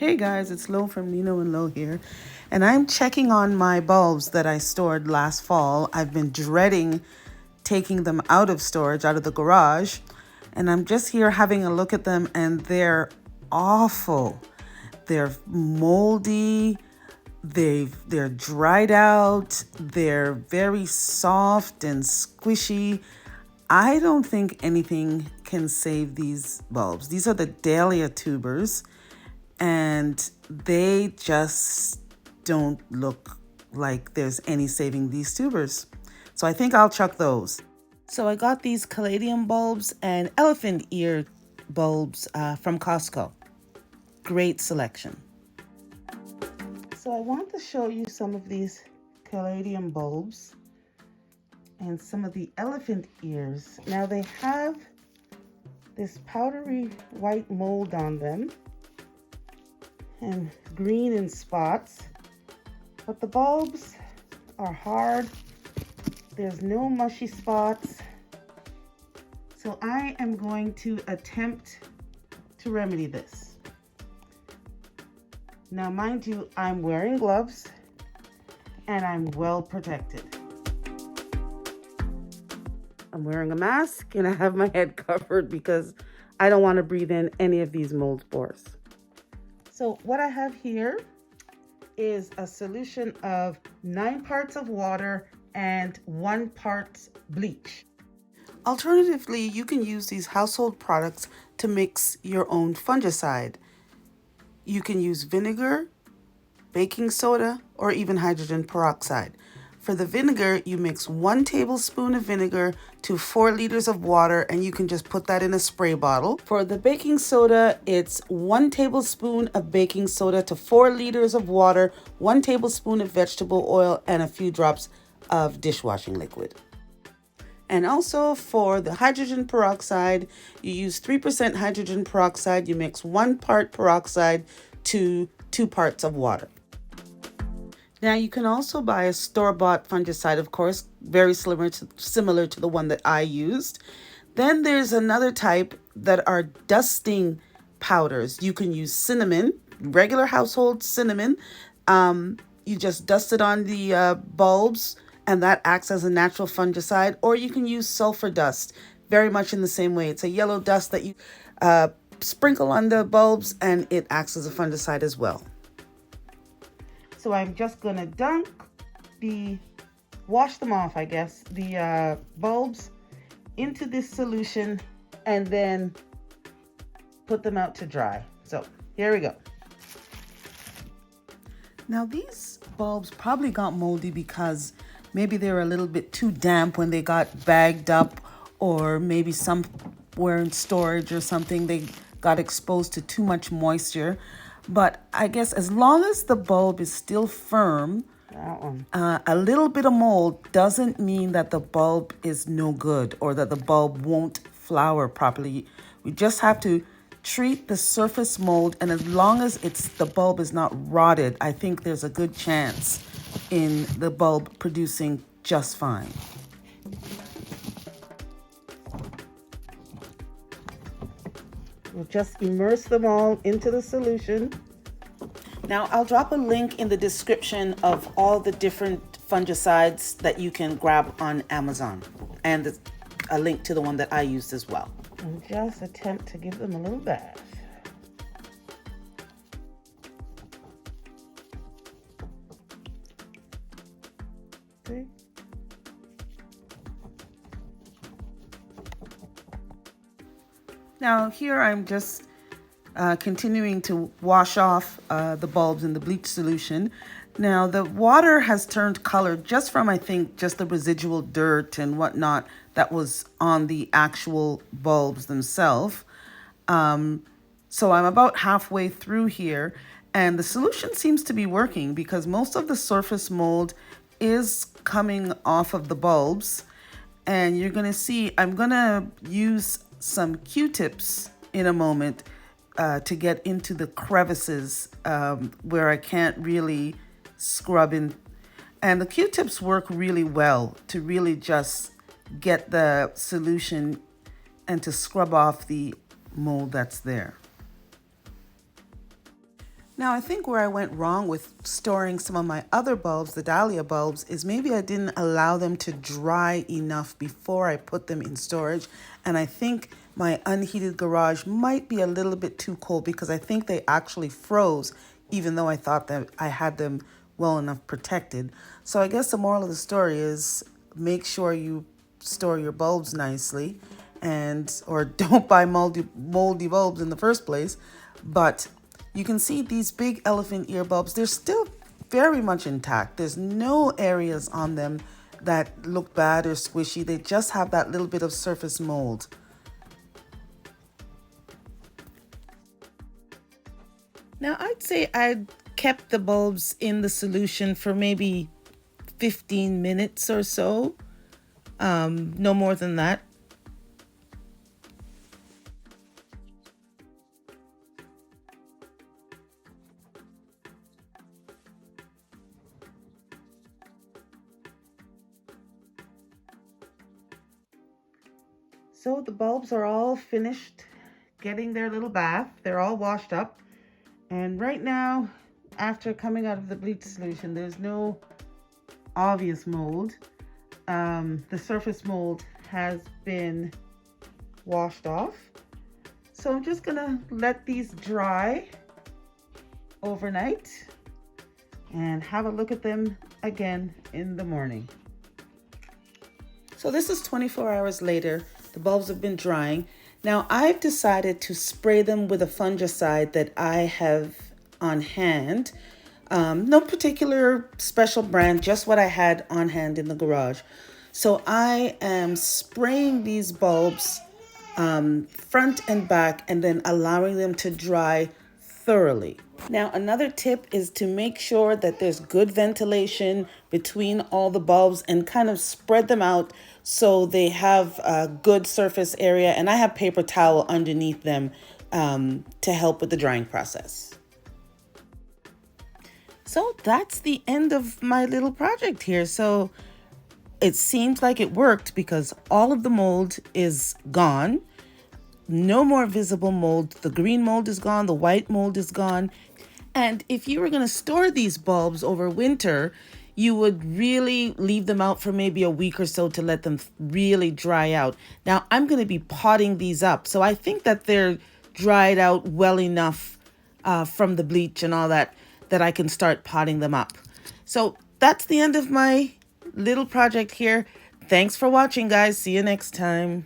Hey guys, it's Lo from Nino and Lo here, and I'm checking on my bulbs that I stored last fall. I've been dreading taking them out of storage, out of the garage, and I'm just here having a look at them, and they're awful. They're moldy, they're dried out, they're very soft and squishy. I don't think anything can save these bulbs. These are the dahlia tubers, and they just don't look like there's any saving these tubers. So I think I'll chuck those. So I got these caladium bulbs and elephant ear bulbs from Costco. Great selection. So I want to show you some of these caladium bulbs and some of the elephant ears. Now they have this powdery white mold on them and green in spots, but the bulbs are hard. There's no mushy spots. So I am going to attempt to remedy this. Now, mind you, I'm wearing gloves and I'm well protected. I'm wearing a mask and I have my head covered because I don't want to breathe in any of these mold spores. So what I have here is a solution of 9 parts of water and 1 part bleach. Alternatively, you can use these household products to mix your own fungicide. You can use vinegar, baking soda, or even hydrogen peroxide. For the vinegar, you mix 1 tablespoon of vinegar to 4 liters of water, and you can just put that in a spray bottle. For the baking soda, it's 1 tablespoon of baking soda to 4 liters of water, 1 tablespoon of vegetable oil, and a few drops of dishwashing liquid. And also for the hydrogen peroxide, you use 3% hydrogen peroxide. You mix 1 part peroxide to 2 parts of water. Now you can also buy a store-bought fungicide, of course, very similar to the one that I used. Then there's another type that are dusting powders. You can use cinnamon, regular household cinnamon. You just dust it on the bulbs, and that acts as a natural fungicide. Or you can use sulfur dust, very much in the same way. It's a yellow dust that you sprinkle on the bulbs, and it acts as a fungicide as well. So I'm just going to wash them off, I guess, the bulbs into this solution and then put them out to dry. So here we go. Now these bulbs probably got moldy because maybe they were a little bit too damp when they got bagged up, or maybe some were in storage or something. They got exposed to too much moisture. But I guess as long as the bulb is still firm, a little bit of mold doesn't mean that the bulb is no good or that the bulb won't flower properly. We just have to treat the surface mold, and as long as the bulb is not rotted, I think there's a good chance in the bulb producing just fine. We'll just immerse them all into the solution. Now, I'll drop a link in the description of all the different fungicides that you can grab on Amazon, and a link to the one that I used as well. And just attempt to give them a little bath. See? Now here I'm just continuing to wash off the bulbs in the bleach solution. Now the water has turned color just from, I think, just the residual dirt and whatnot that was on the actual bulbs themselves. So I'm about halfway through here, and the solution seems to be working because most of the surface mold is coming off of the bulbs. And you're going to see, I'm going to use some Q-tips in a moment to get into the crevices where I can't really scrub in. And the Q-tips work really well to really just get the solution and to scrub off the mold that's there. Now, I think where I went wrong with storing some of my other bulbs, the dahlia bulbs, is maybe I didn't allow them to dry enough before I put them in storage. And I think my unheated garage might be a little bit too cold because I think they actually froze, even though I thought that I had them well enough protected. So I guess the moral of the story is make sure you store your bulbs nicely and or don't buy moldy bulbs in the first place. But you can see these big elephant ear bulbs, they're still very much intact. There's no areas on them that look bad or squishy. They just have that little bit of surface mold. Now, I'd say I'd kept the bulbs in the solution for maybe 15 minutes or so. No more than that. So the bulbs are all finished getting their little bath. They're all washed up. And right now, after coming out of the bleach solution, there's no obvious mold. The surface mold has been washed off. So I'm just gonna let these dry overnight and have a look at them again in the morning. So this is 24 hours later. The bulbs have been drying. Now I've decided to spray them with a fungicide that I have on hand. No particular special brand, just what I had on hand in the garage. So I am spraying these bulbs front and back and then allowing them to dry thoroughly. Now, another tip is to make sure that there's good ventilation between all the bulbs and kind of spread them out so they have a good surface area. And I have paper towel underneath them to help with the drying process. So that's the end of my little project here. So it seems like it worked because all of the mold is gone. No more visible mold. The green mold is gone. The white mold is gone. And if you were going to store these bulbs over winter, you would really leave them out for maybe a week or so to let them really dry out. Now, I'm going to be potting these up. So I think that they're dried out well enough from the bleach and all that, that I can start potting them up. So that's the end of my little project here. Thanks for watching, guys. See you next time.